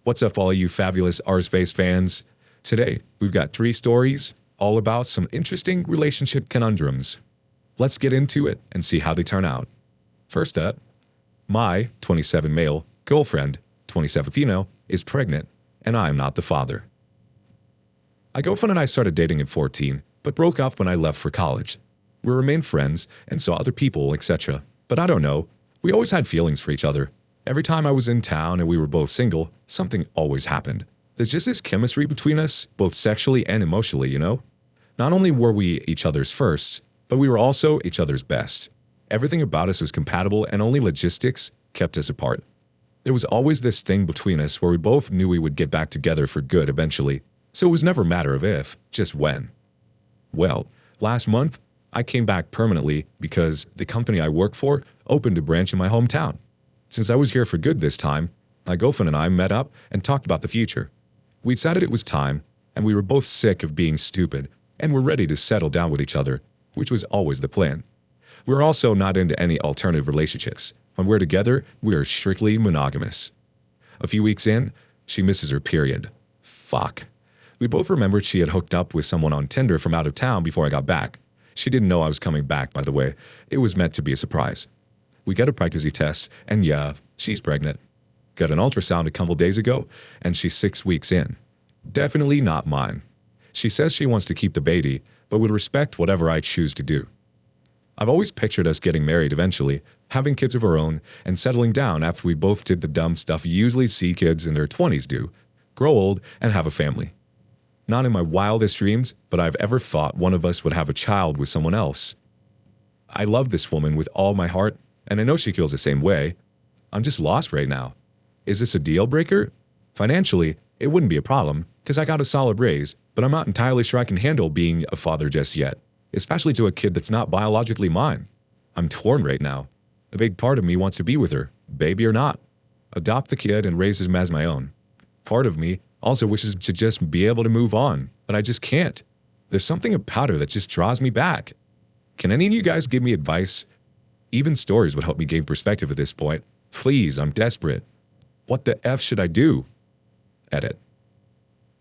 What's up, all you fabulous Arspace fans? Today, we've got 3 stories all about some interesting relationship conundrums. Let's get into it and see how they turn out. First up, my 27 male girlfriend, 27 female, is pregnant, and I am not the father. My girlfriend and I started dating at 14, but broke up when I left for college. We remained friends and saw other people, etc. But I don't know, we always had feelings for each other. Every time I was in town and we were both single, something always happened. There's just this chemistry between us, both sexually and emotionally, you know? Not only were we each other's firsts, but we were also each other's best. Everything about us was compatible and only logistics kept us apart. There was always this thing between us where we both knew we would get back together for good eventually, so it was never a matter of if, just when. Well, last month, I came back permanently because the company I work for opened a branch in my hometown. Since I was here for good this time, my girlfriend and I met up and talked about the future. We decided it was time, and we were both sick of being stupid, and were ready to settle down with each other, which was always the plan. We're also not into any alternative relationships. When we're together, we are strictly monogamous. A few weeks in, she misses her period. Fuck. We both remembered she had hooked up with someone on Tinder from out of town before I got back. She didn't know I was coming back, by the way. It was meant to be a surprise. We got a pregnancy test, and yeah, she's pregnant. Got an ultrasound a couple days ago, and she's 6 weeks in. Definitely not mine. She says she wants to keep the baby, but would respect whatever I choose to do. I've always pictured us getting married eventually, having kids of our own, and settling down after we both did the dumb stuff you usually see kids in their 20s do, grow old, and have a family. Not in my wildest dreams, but I've ever thought one of us would have a child with someone else. I love this woman with all my heart, and I know she feels the same way. I'm just lost right now. Is this a deal breaker? Financially, it wouldn't be a problem, because I got a solid raise, but I'm not entirely sure I can handle being a father just yet, especially to a kid that's not biologically mine. I'm torn right now. A big part of me wants to be with her, baby or not. Adopt the kid and raise him as my own. Part of me also wishes to just be able to move on, but I just can't. There's something about her that just draws me back. Can any of you guys give me advice? Even stories would help me gain perspective at this point. Please, I'm desperate. What the F should I do? Edit.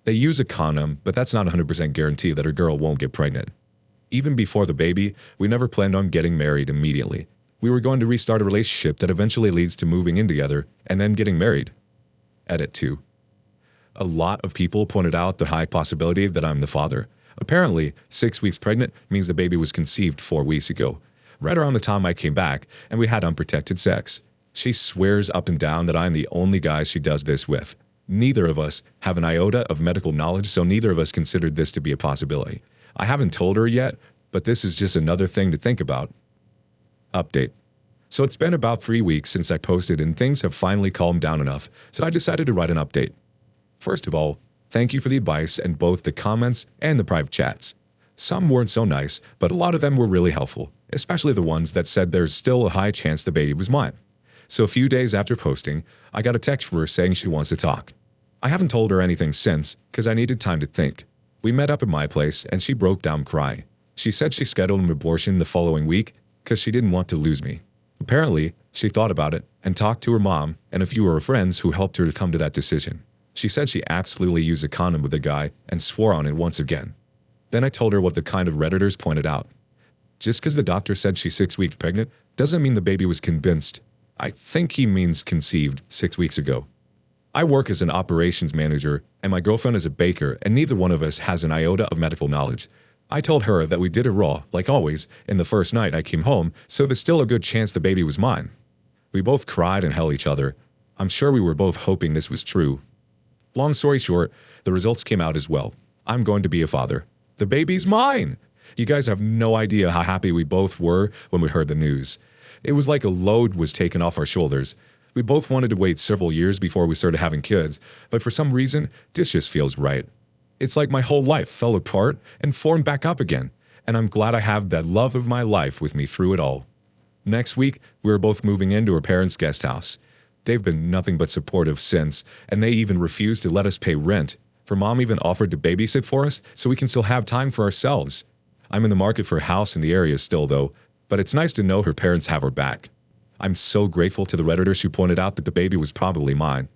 They use a condom, but that's not 100% guarantee that a girl won't get pregnant. Even before the baby, we never planned on getting married immediately. We were going to restart a relationship that eventually leads to moving in together and then getting married. Edit 2. A lot of people pointed out the high possibility that I'm the father. Apparently, 6 weeks pregnant means the baby was conceived 4 weeks ago, right around the time I came back, and we had unprotected sex. She swears up and down that I'm the only guy she does this with. Neither of us have an iota of medical knowledge, so neither of us considered this to be a possibility. I haven't told her yet, but this is just another thing to think about. Update. So it's been about 3 weeks since I posted, and things have finally calmed down enough, so I decided to write an update. First of all, thank you for the advice and both the comments and the private chats. Some weren't so nice, but a lot of them were really helpful, especially the ones that said there's still a high chance the baby was mine. So a few days after posting, I got a text from her saying she wants to talk. I haven't told her anything since, because I needed time to think. We met up at my place, and she broke down crying. She said she scheduled an abortion the following week because she didn't want to lose me. Apparently, she thought about it and talked to her mom and a few of her friends who helped her to come to that decision. She said she absolutely used a condom with a guy and swore on it once again. Then I told her what the kind of Redditors pointed out. Just because the doctor said she's 6 weeks pregnant doesn't mean the baby was convinced. I think he means conceived 6 weeks ago. I work as an operations manager, and my girlfriend is a baker, and neither one of us has an iota of medical knowledge. I told her that we did it raw, like always, in the first night I came home, so there's still a good chance the baby was mine. We both cried and held each other. I'm sure we were both hoping this was true. Long story short, the results came out as well. I'm going to be a father. The baby's mine! You guys have no idea how happy we both were when we heard the news. It was like a load was taken off our shoulders. We both wanted to wait several years before we started having kids, but for some reason, this just feels right. It's like my whole life fell apart and formed back up again, and I'm glad I have that love of my life with me through it all. Next week, we were both moving into our parents' guest house. They've been nothing but supportive since, and they even refused to let us pay rent. For Mom even offered to babysit for us so we can still have time for ourselves. I'm in the market for a house in the area still, though, but it's nice to know her parents have her back. I'm so grateful to the Redditors who pointed out that the baby was probably mine.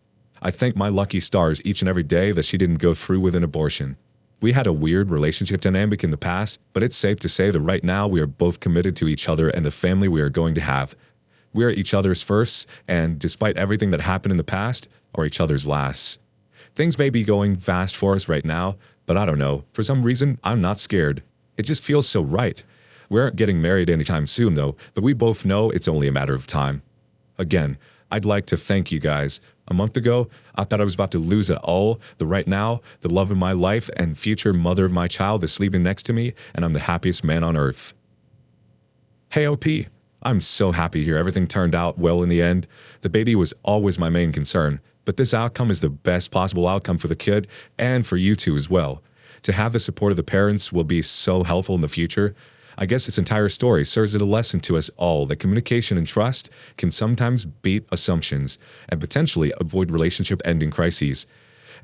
I thank my lucky stars each and every day that she didn't go through with an abortion. We had a weird relationship dynamic in the past, but it's safe to say that right now we are both committed to each other and the family we are going to have. We are each other's firsts, and despite everything that happened in the past, are each other's lasts. Things may be going fast for us right now, but I don't know. For some reason, I'm not scared. It just feels so right. We aren't getting married anytime soon, though, but we both know it's only a matter of time. Again, I'd like to thank you guys. A month ago, I thought I was about to lose it all, but right now, the love of my life and future mother of my child is sleeping next to me, and I'm the happiest man on earth. Hey OP, I'm so happy here. Everything turned out well in the end. The baby was always my main concern, but this outcome is the best possible outcome for the kid and for you two as well. To have the support of the parents will be so helpful in the future. I guess this entire story serves as a lesson to us all that communication and trust can sometimes beat assumptions and potentially avoid relationship-ending crises.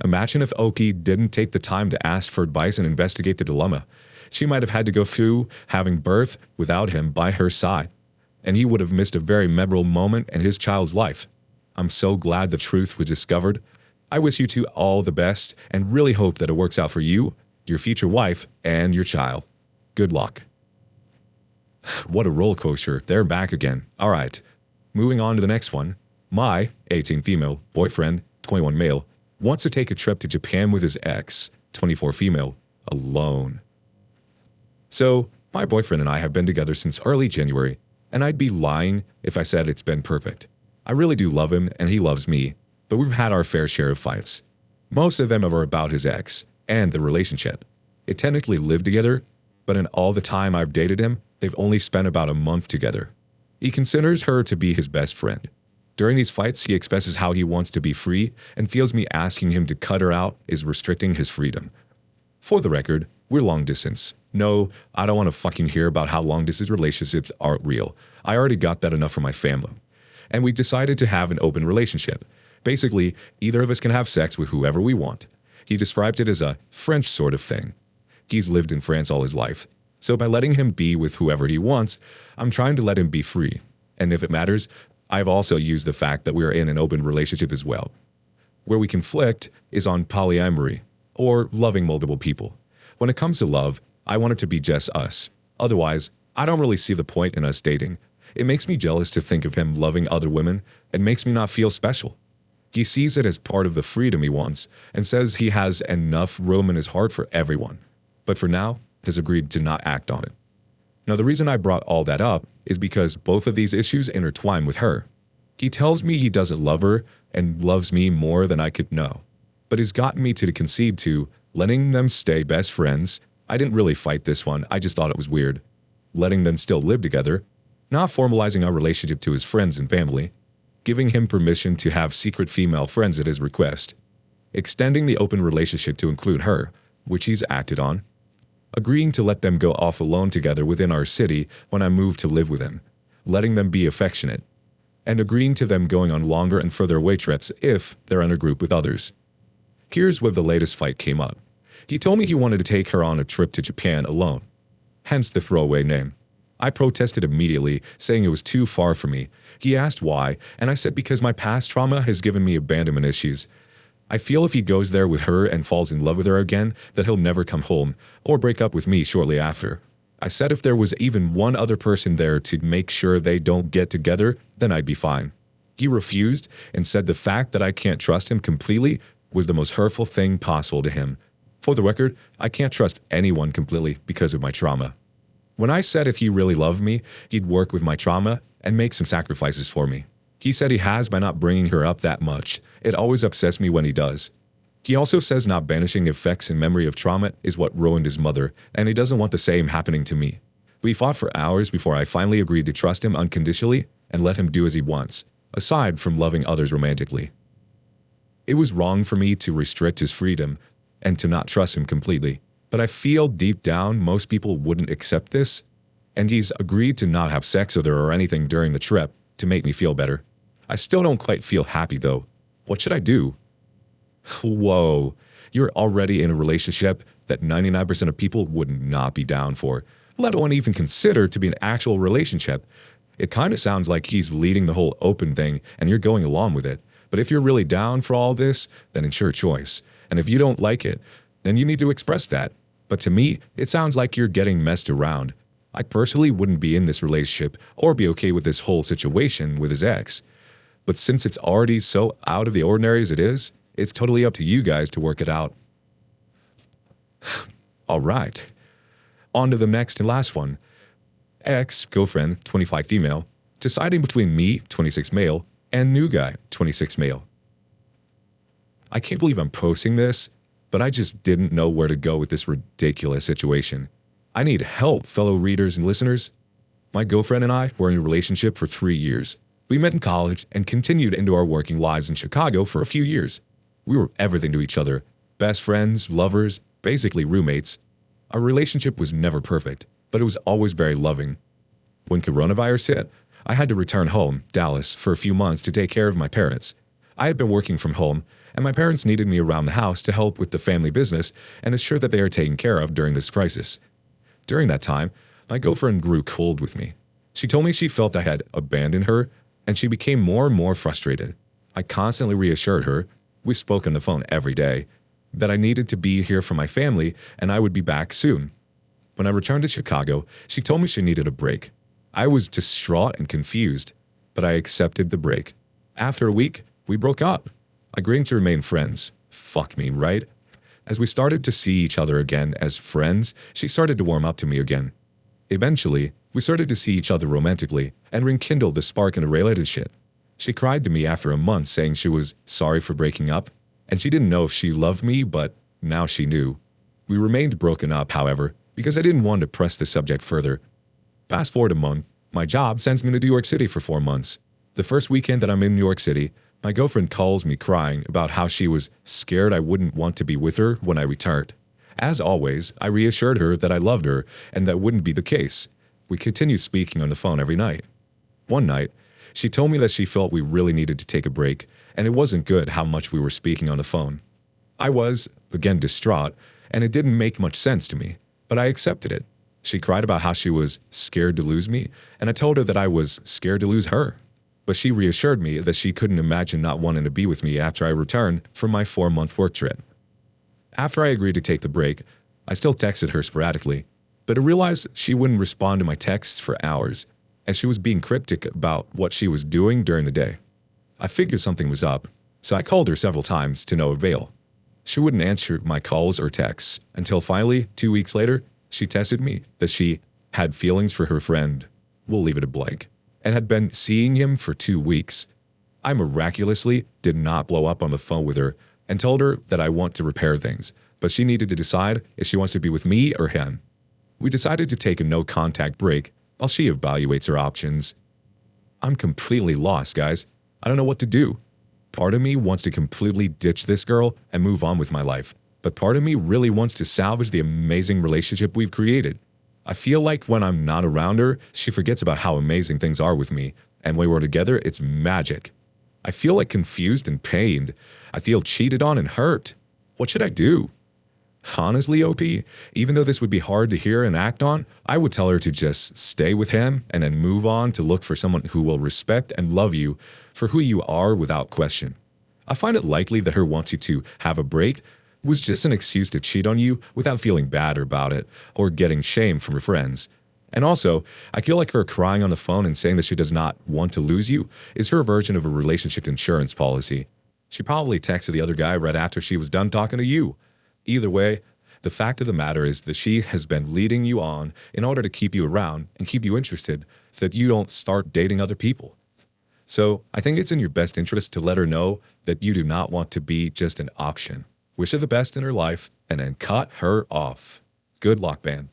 Imagine if Oki didn't take the time to ask for advice and investigate the dilemma. She might have had to go through having birth without him by her side, and he would have missed a very memorable moment in his child's life. I'm so glad the truth was discovered. I wish you two all the best and really hope that it works out for you, your future wife, and your child. Good luck. What a roller coaster. They're back again. All right. Moving on to the next one. My 18 female boyfriend, 21 male, wants to take a trip to Japan with his ex, 24 female, alone. So, my boyfriend and I have been together since early January, and I'd be lying if I said it's been perfect. I really do love him and he loves me, but we've had our fair share of fights. Most of them are about his ex and the relationship. It technically lived together, but in all the time I've dated him, they've only spent about a month together. He considers her to be his best friend. During these fights, he expresses how he wants to be free and feels me asking him to cut her out is restricting his freedom. For the record, we're long distance. No, I don't want to fucking hear about how long distance relationships aren't real. I already got that enough from my family. And we decided to have an open relationship. Basically, either of us can have sex with whoever we want. He described it as a French sort of thing. He's lived in France all his life. So by letting him be with whoever he wants, I'm trying to let him be free. And if it matters, I've also used the fact that we are in an open relationship as well. Where we conflict is on polyamory, or loving multiple people. When it comes to love, I want it to be just us. Otherwise, I don't really see the point in us dating. It makes me jealous to think of him loving other women and makes me not feel special. He sees it as part of the freedom he wants and says he has enough room in his heart for everyone. But for now, has agreed to not act on it. Now, the reason I brought all that up is because both of these issues intertwine with her. He tells me he doesn't love her and loves me more than I could know. But he's gotten me to concede to letting them stay best friends. I didn't really fight this one, I just thought it was weird. Letting them still live together, not formalizing our relationship to his friends and family, giving him permission to have secret female friends at his request, extending the open relationship to include her, which he's acted on, agreeing to let them go off alone together within our city when I move to live with him, letting them be affectionate, and agreeing to them going on longer and further away trips if they're in a group with others. Here's where the latest fight came up. He told me he wanted to take her on a trip to Japan alone, hence the throwaway name. I protested immediately, saying it was too far for me. He asked why, and I said because my past trauma has given me abandonment issues. I feel if he goes there with her and falls in love with her again, that he'll never come home, or break up with me shortly after. I said if there was even one other person there to make sure they don't get together, then I'd be fine. He refused and said the fact that I can't trust him completely was the most hurtful thing possible to him. For the record, I can't trust anyone completely because of my trauma. When I said if he really loved me, he'd work with my trauma and make some sacrifices for me. He said he has by not bringing her up that much. It always upsets me when he does. He also says not banishing effects and memory of trauma is what ruined his mother, and he doesn't want the same happening to me. We fought for hours before I finally agreed to trust him unconditionally and let him do as he wants, aside from loving others romantically. It was wrong for me to restrict his freedom and to not trust him completely, but I feel deep down most people wouldn't accept this, and he's agreed to not have sex with her or anything during the trip to make me feel better. I still don't quite feel happy though. What should I do? Whoa, you're already in a relationship that 99% of people would not be down for, let alone even consider to be an actual relationship. It kind of sounds like he's leading the whole open thing and you're going along with it. But if you're really down for all this, then it's your choice. And if you don't like it, then you need to express that. But to me, it sounds like you're getting messed around. I personally wouldn't be in this relationship or be okay with this whole situation with his ex. But since it's already so out of the ordinary as it is, it's totally up to you guys to work it out. All right. On to the next and last one. Ex-girlfriend, 25 female, deciding between me, 26 male, and new guy, 26 male. I can't believe I'm posting this, but I just didn't know where to go with this ridiculous situation. I need help, fellow readers and listeners. My girlfriend and I were in a relationship for 3 years. We met in college and continued into our working lives in Chicago for a few years. We were everything to each other, best friends, lovers, basically roommates. Our relationship was never perfect, but it was always very loving. When coronavirus hit, I had to return home, Dallas, for a few months to take care of my parents. I had been working from home, and my parents needed me around the house to help with the family business and ensure that they are taken care of during this crisis. During that time, my girlfriend grew cold with me. She told me she felt I had abandoned her, and she became more and more frustrated. I constantly reassured her, we spoke on the phone every day, that I needed to be here for my family and I would be back soon. When I returned to Chicago, she told me she needed a break. I was distraught and confused, but I accepted the break. After a week, we broke up, agreeing to remain friends. Fuck me, right? As we started to see each other again as friends, she started to warm up to me again. Eventually, we started to see each other romantically and rekindled the spark in a relationship. She cried to me after a month saying she was sorry for breaking up, and she didn't know if she loved me, but now she knew. We remained broken up, however, because I didn't want to press the subject further. Fast forward a month, my job sends me to New York City for 4 months. The first weekend that I'm in New York City, my girlfriend calls me crying about how she was scared I wouldn't want to be with her when I returned. As always, I reassured her that I loved her and that wouldn't be the case. We continued speaking on the phone every night. One night, she told me that she felt we really needed to take a break, and it wasn't good how much we were speaking on the phone. I was, again, distraught, and it didn't make much sense to me, but I accepted it. She cried about how she was scared to lose me, and I told her that I was scared to lose her. But she reassured me that she couldn't imagine not wanting to be with me after I returned from my 4-month work trip. After I agreed to take the break, I still texted her sporadically, but I realized she wouldn't respond to my texts for hours, and she was being cryptic about what she was doing during the day. I figured something was up, so I called her several times to no avail. She wouldn't answer my calls or texts until finally, 2 weeks later, she texted me that she had feelings for her friend, we'll leave it a blank, and had been seeing him for 2 weeks. I miraculously did not blow up on the phone with her and told her that I want to repair things, but she needed to decide if she wants to be with me or him. We decided to take a no-contact break while she evaluates her options. I'm completely lost, guys. I don't know what to do. Part of me wants to completely ditch this girl and move on with my life, but part of me really wants to salvage the amazing relationship we've created. I feel like when I'm not around her, she forgets about how amazing things are with me, and when we're together, it's magic. I feel like confused and pained. I feel cheated on and hurt. What should I do? Honestly, OP, even though this would be hard to hear and act on, I would tell her to just stay with him and then move on to look for someone who will respect and love you for who you are without question. I find it likely that her wanting to have a break was just an excuse to cheat on you without feeling bad about it or getting shame from her friends. And also, I feel like her crying on the phone and saying that she does not want to lose you is her version of a relationship insurance policy. She probably texted the other guy right after she was done talking to you. Either way, the fact of the matter is that she has been leading you on in order to keep you around and keep you interested so that you don't start dating other people. So I think it's in your best interest to let her know that you do not want to be just an option. Wish her the best in her life and then cut her off. Good luck, man.